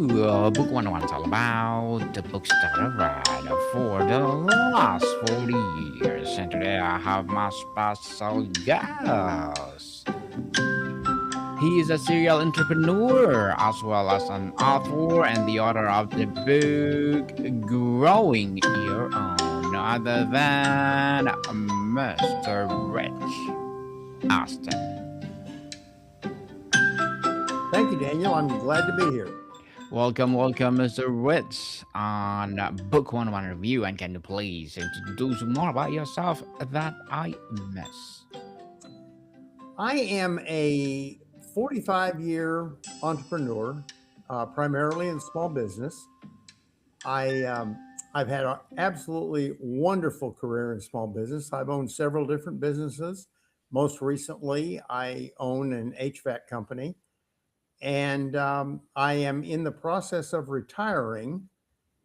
Book 101 is all about the books that I read for the last 40 years. And today I have my special guest. He is a serial entrepreneur as well as an author and the author of the book Growing Your Own, no other than Mr. Rich Ashton. Thank you, Daniel. I'm glad to be here. Welcome, Mr. Rich, on Book 101 Review. And can you please introduce more about yourself that I miss? I am a 45-year entrepreneur, primarily in small business. I I've had an absolutely wonderful career in small business. I've owned several different businesses. Most recently, I own an HVAC company, and I am in the process of retiring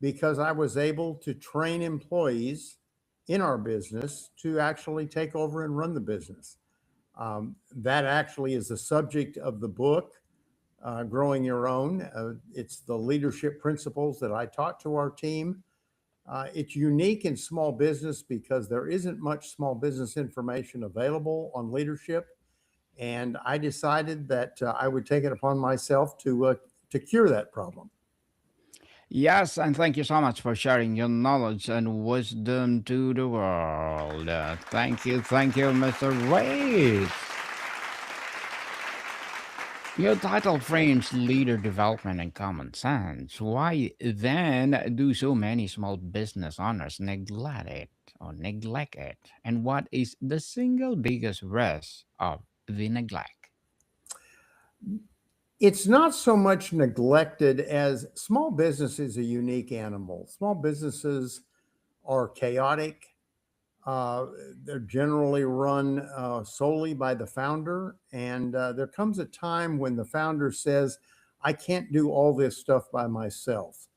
because I was able to train employees in our business to actually take over and run the business. That actually is the subject of the book, Growing Your Own. It's the leadership principles that I taught to our team. It's unique in small business because there isn't much small business information available on leadership. And I decided that I would take it upon myself to cure that problem. Yes, and thank you so much for sharing your knowledge and wisdom to the world. Thank you, Mr. Rich. Your title frames leader development and common sense. Why then do so many small business owners neglect it? And what is the single biggest risk of the neglect? It's not so much neglected as small business is a unique animal. Small businesses are chaotic. Uh, they're generally run solely by the founder. And there comes a time when the founder says, I can't do all this stuff by myself.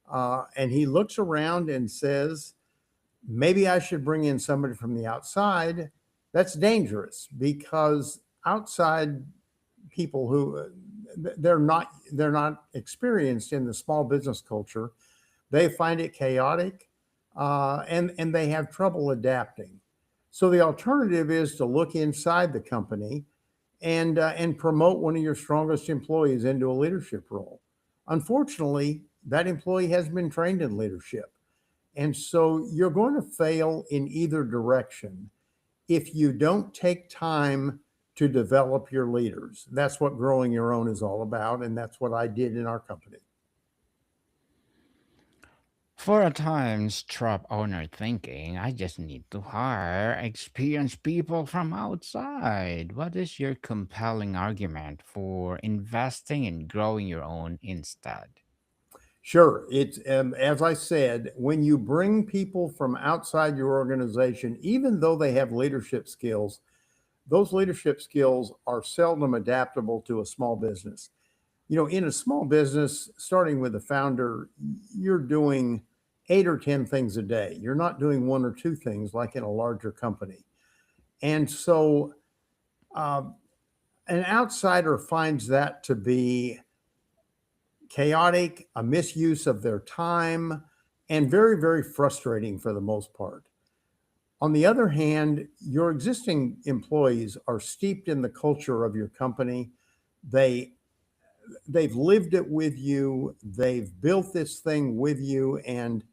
And he looks around and says, maybe I should bring in somebody from the outside. That's dangerous because outside people who they're not experienced in the small business culture, they find it chaotic, and they have trouble adapting. So the alternative is to look inside the company and promote one of your strongest employees into a leadership role. Unfortunately, that employee has been trained in leadership, and so you're going to fail in either direction if you don't take time to develop your leaders. That's what growing your own is all about, and that's what I did in our company. For a time, strap owner thinking, I just need to hire experienced people from outside. What is your compelling argument for investing in growing your own instead? Sure. It's as I said, when you bring people from outside your organization, even though they have leadership skills, those leadership skills are seldom adaptable to a small business. In a small business, starting with the founder, you're doing 8 or 10 things a day. You're not doing one or two things like in a larger company. And so uh, an outsider finds that to be chaotic, a misuse of their time, and very, very frustrating for the most part. On the other hand, your existing employees are steeped in the culture of your company. They they've lived it with you. They've built this thing with you, and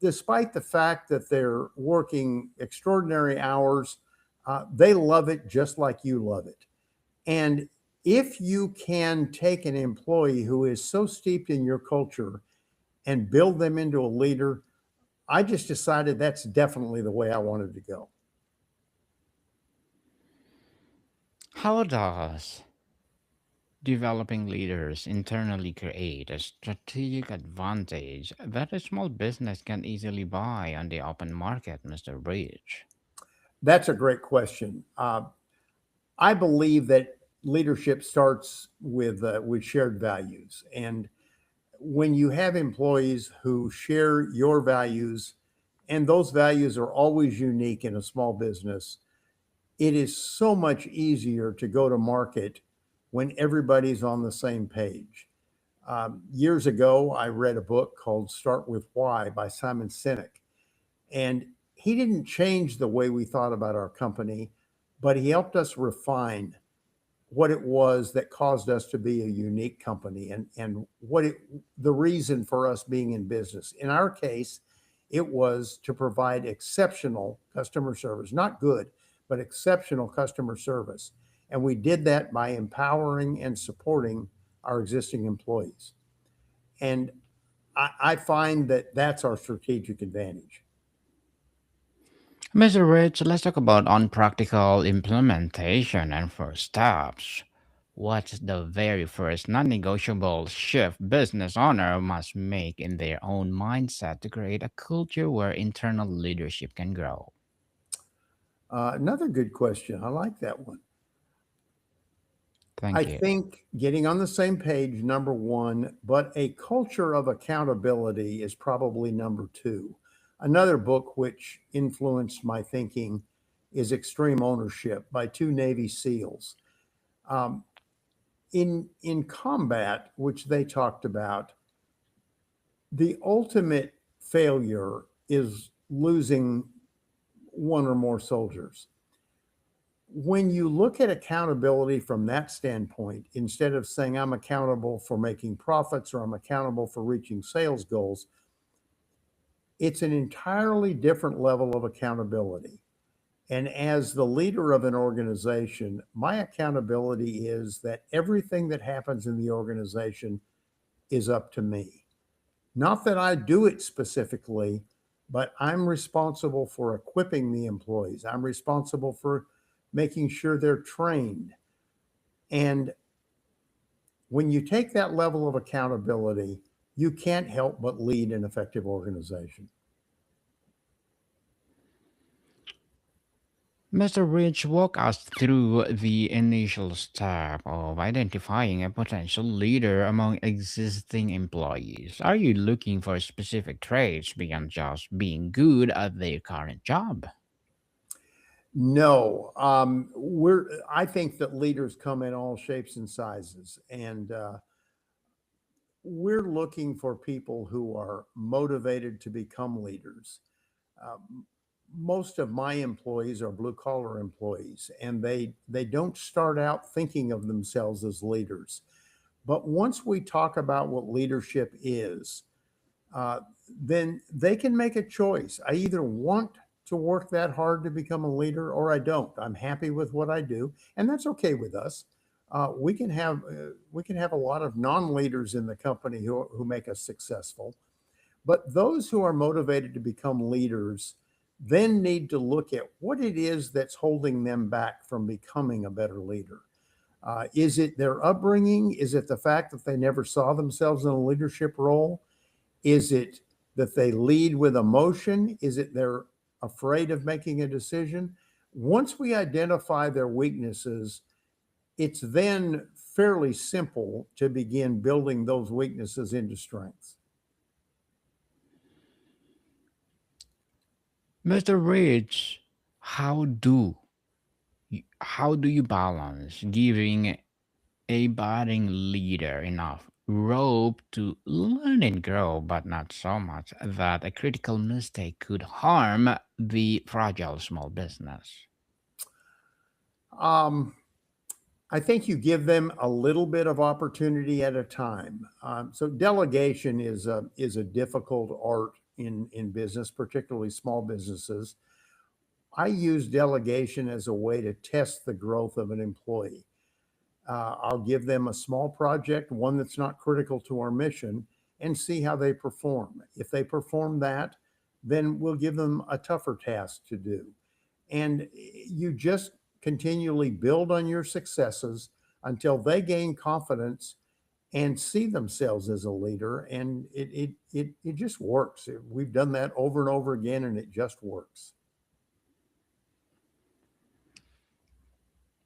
despite the fact that they're working extraordinary hours, they love it just like you love it. And if you can take an employee who is so steeped in your culture and build them into a leader, I just decided that's definitely the way I wanted to go. How does developing leaders internally create a strategic advantage that a small business can easily buy on the open market, Mr. Bridge? That's a great question. I believe that leadership starts with shared values, and when you have employees who share your values, and those values are always unique in a small business, it is so much easier to go to market when everybody's on the same page. Years ago, I read a book called Start with Why by Simon Sinek. And he didn't change the way we thought about our company, but he helped us refine what it was that caused us to be a unique company and the reason for us being in business. In our case, it was to provide exceptional customer service, not good, but exceptional customer service. And we did that by empowering and supporting our existing employees. And I find that that's our strategic advantage. Mr. Rich, let's talk about on practical implementation and first steps. What's the very first non negotiable shift business owner must make in their own mindset to create a culture where internal leadership can grow? Another good question. I like that one. I Thank you. think getting on the same page, number one, but a culture of accountability is probably number two. Another book which influenced my thinking is Extreme Ownership by two Navy SEALs. Um, in combat, which they talked about, the ultimate failure is losing one or more soldiers. When you look at accountability from that standpoint, instead of saying I'm accountable for making profits or I'm accountable for reaching sales goals, it's an entirely different level of accountability. And as the leader of an organization, my accountability is that everything that happens in the organization is up to me. Not that I do it specifically, but I'm responsible for equipping the employees. I'm responsible for making sure they're trained. And when you take that level of accountability, you can't help but lead an effective organization. Mr. Rich, walk us through the initial step of identifying a potential leader among existing employees. Are you looking for specific traits beyond just being good at their current job? No, I think that leaders come in all shapes and sizes, and we're looking for people who are motivated to become leaders. Um, Most of my employees are blue collar employees, and they don't start out thinking of themselves as leaders. But once we talk about what leadership is, uh, then they can make a choice. I either want to work that hard to become a leader or I don't. I'm happy with what I do, and that's okay with us. We can have a lot of non-leaders in the company who make us successful, but those who are motivated to become leaders then need to look at what it is that's holding them back from becoming a better leader. Is it their upbringing? Is it the fact that they never saw themselves in a leadership role? Is it that they lead with emotion? Is it they're afraid of making a decision? Once we identify their weaknesses, it's then fairly simple to begin building those weaknesses into strengths. Mr. Rich, how do you balance giving a budding leader enough rope to learn and grow, but not so much that a critical mistake could harm the fragile small business? Um, I think you give them a little bit of opportunity at a time. So delegation is a difficult art in business, particularly small businesses. I use delegation as a way to test the growth of an employee. I'll give them a small project, one that's not critical to our mission, and see how they perform. If they perform that, then we'll give them a tougher task to do. And you just continually build on your successes until they gain confidence and see themselves as a leader. And it just works. We've done that over and over again, and it just works.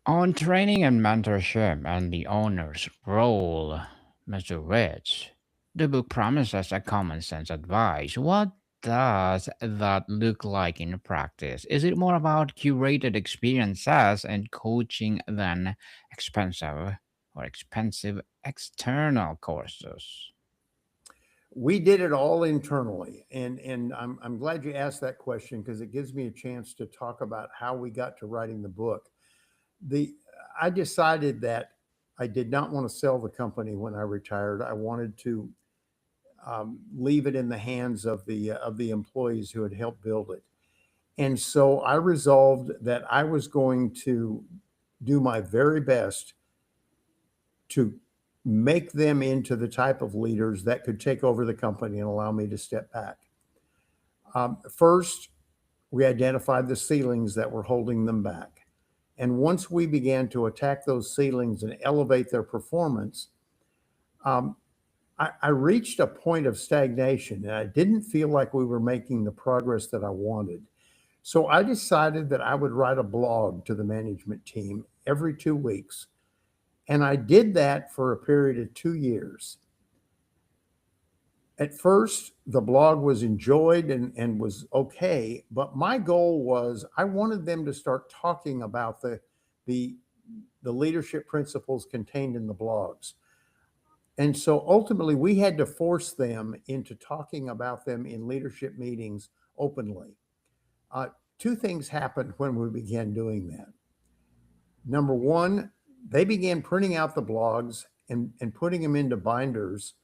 On training and mentorship and the owner's role, Mr. Rich, the book promises a common sense advice. What does that look like in practice? Is it more about curated experiences and coaching than expensive or expensive external courses? We did it all internally, and I'm glad you asked that question because it gives me a chance to talk about how we got to writing the book. The I decided that I did not want to sell the company when I retired. I wanted to leave it in the hands of the employees who had helped build it. And so I resolved that I was going to do my very best to make them into the type of leaders that could take over the company and allow me to step back. First, we identified the ceilings that were holding them back. And once we began to attack those ceilings and elevate their performance, um, I reached a point of stagnation and I didn't feel like we were making the progress that I wanted. So I decided that I would write a blog to the management team every 2 weeks. And I did that for a period of 2 years. At first, the blog was enjoyed and was okay, but my goal was I wanted them to start talking about the, the leadership principles contained in the blogs. And so ultimately, we had to force them into talking about them in leadership meetings openly. Uh, Two things happened when we began doing that. Number one, they began printing out the blogs and putting them into binders.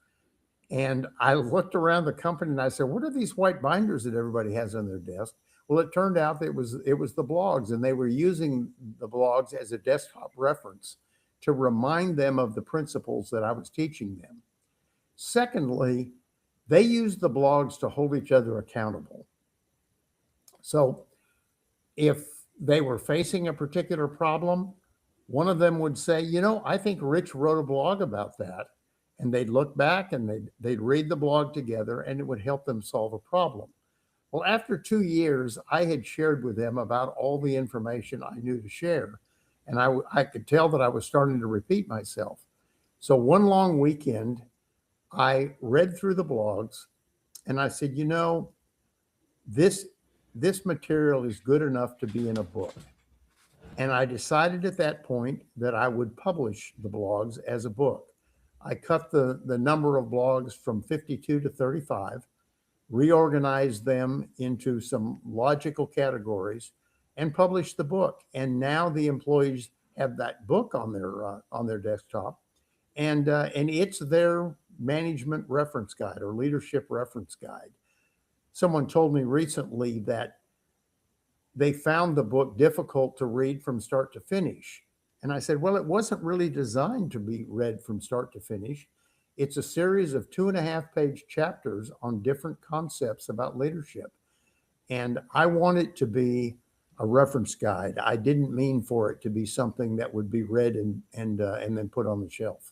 And I looked around the company and I said, "What are these white binders that everybody has on their desk?" Well, it turned out that it was the blogs, and they were using the blogs as a desktop reference to remind them of the principles that I was teaching them. Secondly, they used the blogs to hold each other accountable. So if they were facing a particular problem, one of them would say, I think Rich wrote a blog about that. And they'd look back and they'd read the blog together and it would help them solve a problem. Well, after 2 years, I had shared with them about all the information I knew to share. And I could tell that I was starting to repeat myself. So one long weekend, I read through the blogs and I said, this this material is good enough to be in a book. And I decided at that point that I would publish the blogs as a book. I cut the number of blogs from 52 to 35, reorganized them into some logical categories, and published the book. And now the employees have that book on their desktop, and it's their management reference guide or leadership reference guide. Someone told me recently that they found the book difficult to read from start to finish. And I said, well, it wasn't really designed to be read from start to finish. It's a series of 2.5 page chapters on different concepts about leadership. And I want it to be a reference guide. I didn't mean for it to be something that would be read and then put on the shelf.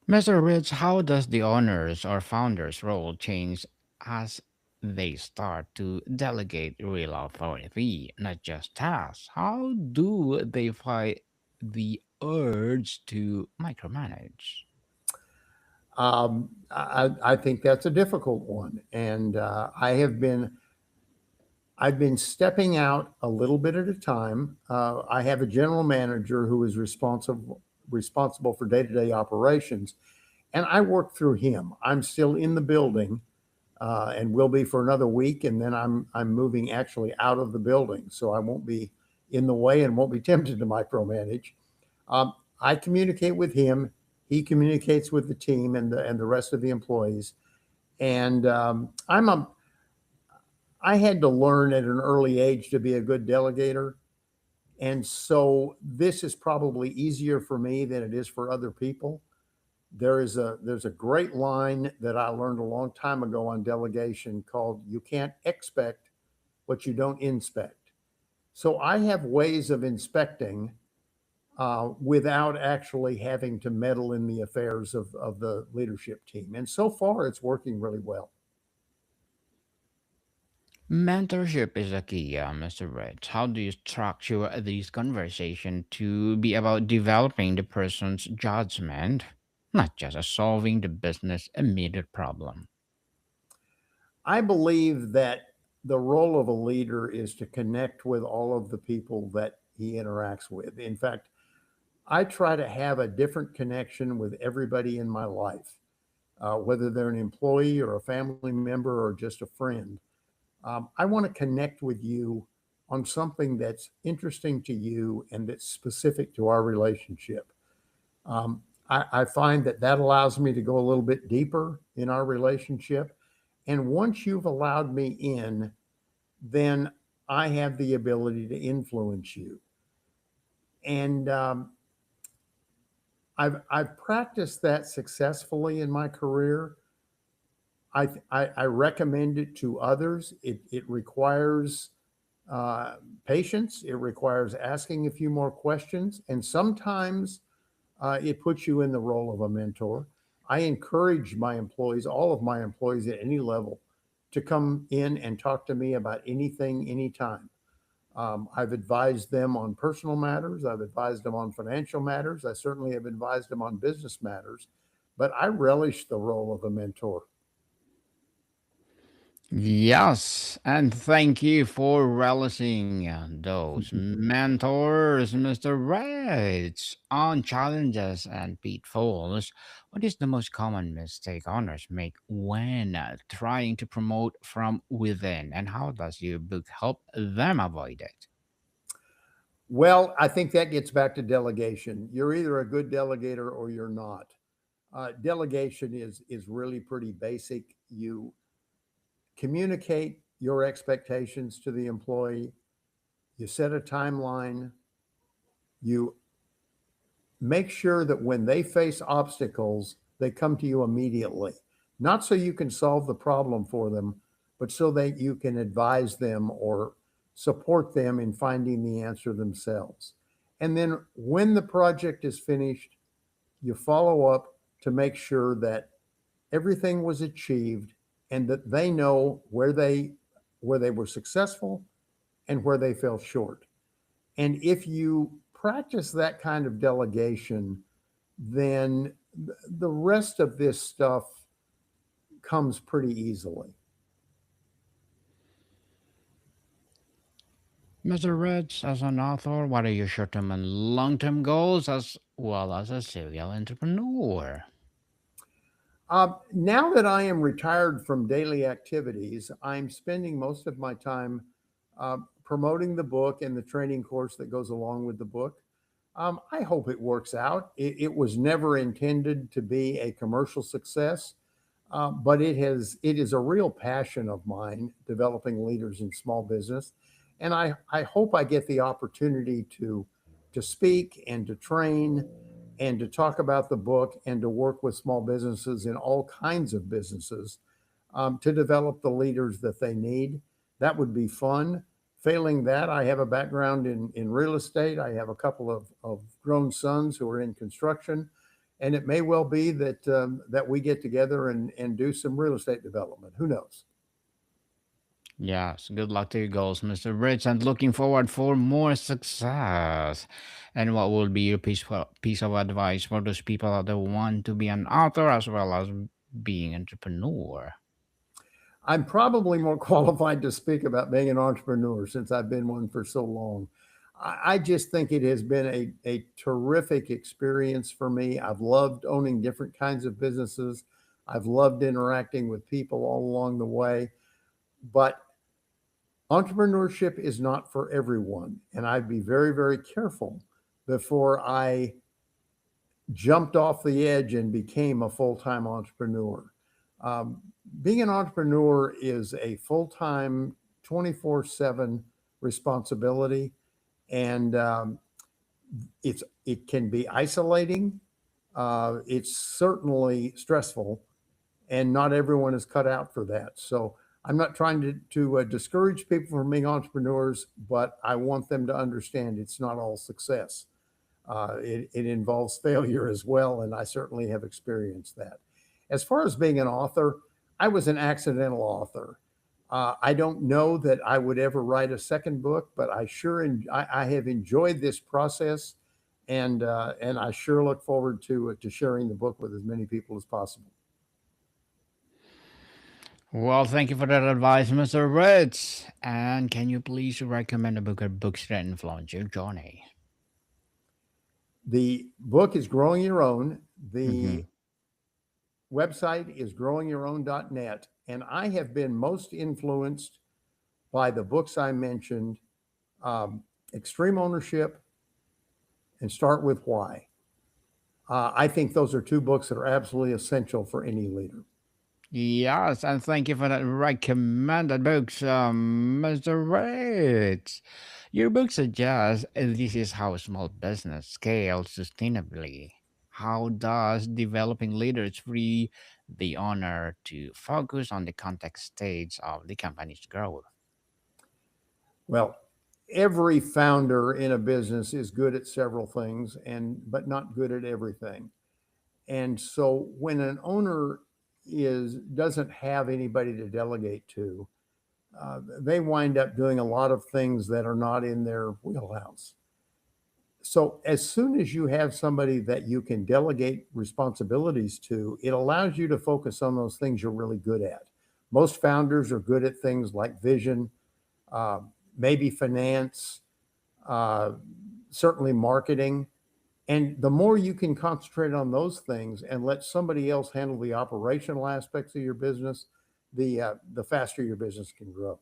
Mr. Rich, how does the owner's or founder's role change as they start to delegate real authority, not just tasks? How do they fight the urge to micromanage? I think that's a difficult one, and I've been stepping out a little bit at a time. I have a general manager who is responsible for day to day operations, and I work through him. I'm still in the building, and will be for another week, and then I'm moving actually out of the building, so I won't be in the way and won't be tempted to micromanage. Um, I communicate with him. He communicates with the team and the rest of the employees, and I had to learn at an early age to be a good delegator. And so this is probably easier for me than it is for other people. There's a great line that I learned a long time ago on delegation called "You can't expect what you don't inspect." So I have ways of inspecting without actually having to meddle in the affairs of the leadership team. And so far, it's working really well. Mentorship is a key, Mr. Rich. How do you structure these conversations to be about developing the person's judgment, not just solving the business immediate problem? I believe that the role of a leader is to connect with all of the people that he interacts with. In fact, I try to have a different connection with everybody in my life, whether they're an employee or a family member or just a friend. I want to connect with you on something that's interesting to you and that's specific to our relationship. I find that that allows me to go a little bit deeper in our relationship. And once you've allowed me in, then I have the ability to influence you. And I've practiced that successfully in my career. I recommend it to others. It requires uh, patience. It requires asking a few more questions, and sometimes it puts you in the role of a mentor. I encourage my employees, all of my employees at any level, to come in and talk to me about anything, anytime. I've advised them on personal matters. I've advised them on financial matters. I certainly have advised them on business matters. But I relish the role of a mentor. Yes, and thank you for relishing those mentors, Mr. Rich. On challenges and pitfalls, what is the most common mistake owners make when trying to promote from within, and how does your book help them avoid it? Well, I think that gets back to delegation. You're either a good delegator or you're not. Delegation is really pretty basic. You communicate your expectations to the employee. You set a timeline. You make sure that when they face obstacles, they come to you immediately, not so you can solve the problem for them, but so that you can advise them or support them in finding the answer themselves. And then when the project is finished, you follow up to make sure that everything was achieved and that they know where they were successful and where they fell short. And if you practice that kind of delegation, then the rest of this stuff comes pretty easily. Mr. Rich, as an author, what are your short term and long term goals as well as a serial entrepreneur? Now that I am retired from daily activities, I'm spending most of my time promoting the book and the training course that goes along with the book. I hope it works out. It was never intended to be a commercial success, but it is a real passion of mine developing leaders in small business, and I hope I get the opportunity to speak and to train and to talk about the book and to work with small businesses in all kinds of businesses to develop the leaders that they need. That would be fun. Failing that, I have a background in real estate. I have a couple of grown sons who are in construction, and it may well be that we get together and do some real estate development. Who knows? Yes, good luck to your goals, Mr. Rich, and looking forward for more success. And what will be your piece of advice for those people that want to be an author as well as being entrepreneur? I'm probably more qualified to speak about being an entrepreneur since I've been one for so long. I just think it has been a terrific experience for me. I've loved owning different kinds of businesses. I've loved interacting with people all along the way. But entrepreneurship is not for everyone. And I'd be very, very careful before I jumped off the edge and became a full time entrepreneur. Um, Being an entrepreneur is a full time, 24/7 responsibility. And it can be isolating. It's certainly stressful, and not everyone is cut out for that. So I'm not trying to discourage people from being entrepreneurs, but I want them to understand it's not all success. It involves failure as well, and I certainly have experienced that. As far as being an author, I was an accidental author. I don't know that I would ever write a second book, but I have enjoyed this process, and I sure look forward to sharing the book with as many people as possible. Well, thank you for that advice, Mr. Rich. And can you please recommend a book or books that influence your journey? The book is Growing Your Own. Mm-hmm. The website is growingyourown.net. And I have been most influenced by the books I mentioned, um, Extreme Ownership and Start With Why. I think those are two books that are absolutely essential for any leader. Yes, and thank you for that recommended books, Mr. Rich. Your book suggests this is how a small business scales sustainably. How does developing leaders free the owner to focus on the context stage of the company's growth? Well, every founder in a business is good at several things and but not good at everything. And so when an owner is doesn't have anybody to delegate to, they wind up doing a lot of things that are not in their wheelhouse. So as soon as you have somebody that you can delegate responsibilities to, it allows you to focus on those things you're really good at. Most founders are good at things like vision, uh, maybe finance, uh, certainly marketing. And the more you can concentrate on those things and let somebody else handle the operational aspects of your business, the faster your business can grow.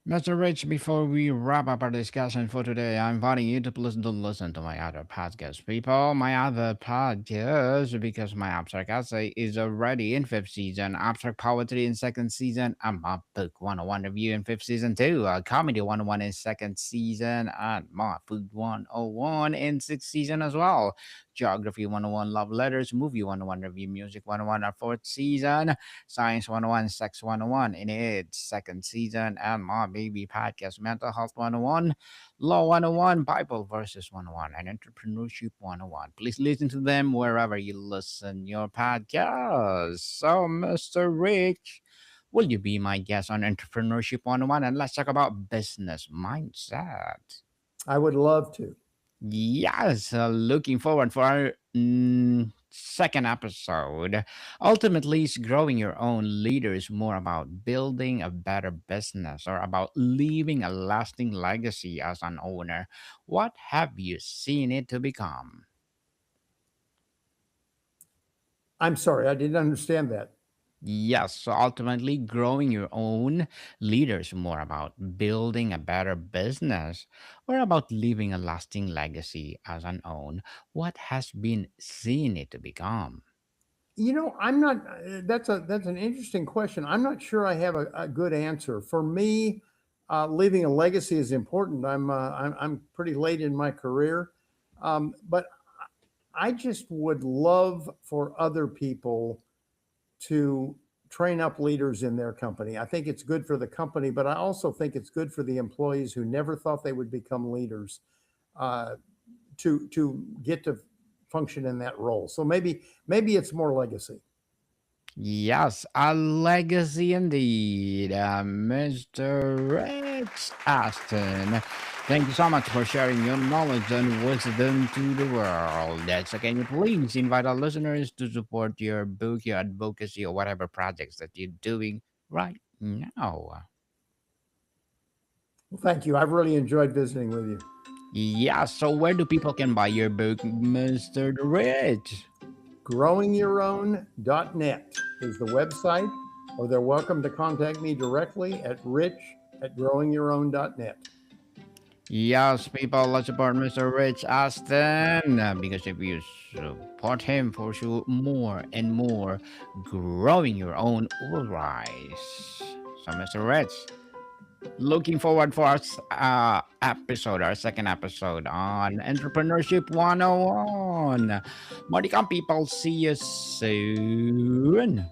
Mr. Rich, before we wrap up our discussion for today, I'm inviting you to please do listen to my other podcast, people. My other podcast, because my abstract essay is already in fifth season, abstract poetry in second season, my book 101 review in fifth season too, comedy 101 in second season, and my food 101 in sixth season as well. Geography 101, love letters, movie 101 review, music 101 our fourth season. Science 101, Sex 101 in its second season, and my baby podcast, Mental Health 101, Law 101, Bible Verses 101, and Entrepreneurship 101. Please listen to them wherever you listen your podcast. So, Mr. Rich, will you be my guest on Entrepreneurship 101? And let's talk about business mindset. I would love to. Yes, looking forward for our second episode. Ultimately, is growing your own leader is more about building a better business or about leaving a lasting legacy as an owner. What have you seen it to become? I'm sorry, I didn't understand that. Yes, so ultimately, growing your own leader is more about building a better business or about leaving a lasting legacy as an own. What has been seen it to become? I'm not. That's an interesting question. I'm not sure I have a good answer. For me, leaving a legacy is important. I'm pretty late in my career, but I just would love for other people to train up leaders in their company. I think it's good for the company, but I also think it's good for the employees who never thought they would become leaders uh, to get to function in that role. So maybe it's more legacy. Yes, a legacy indeed, Mr. Rich Ashton. Thank you so much for sharing your knowledge and wisdom to the world. So can you please invite our listeners to support your book, your advocacy, or whatever projects that you're doing right now? Well, thank you. I've really enjoyed visiting with you. Yeah, so where do people can buy your book, Mr. Rich? Growingyourown.net is the website, or they're welcome to contact me directly at rich@growingyourown.net. Yes, people, let's support Mr. Rich Aston because if you support him for sure, more and more, growing your own will rise. So, Mr. Rich, looking forward for our episode, our second episode on Entrepreneurship 101. Modicum people, see you soon.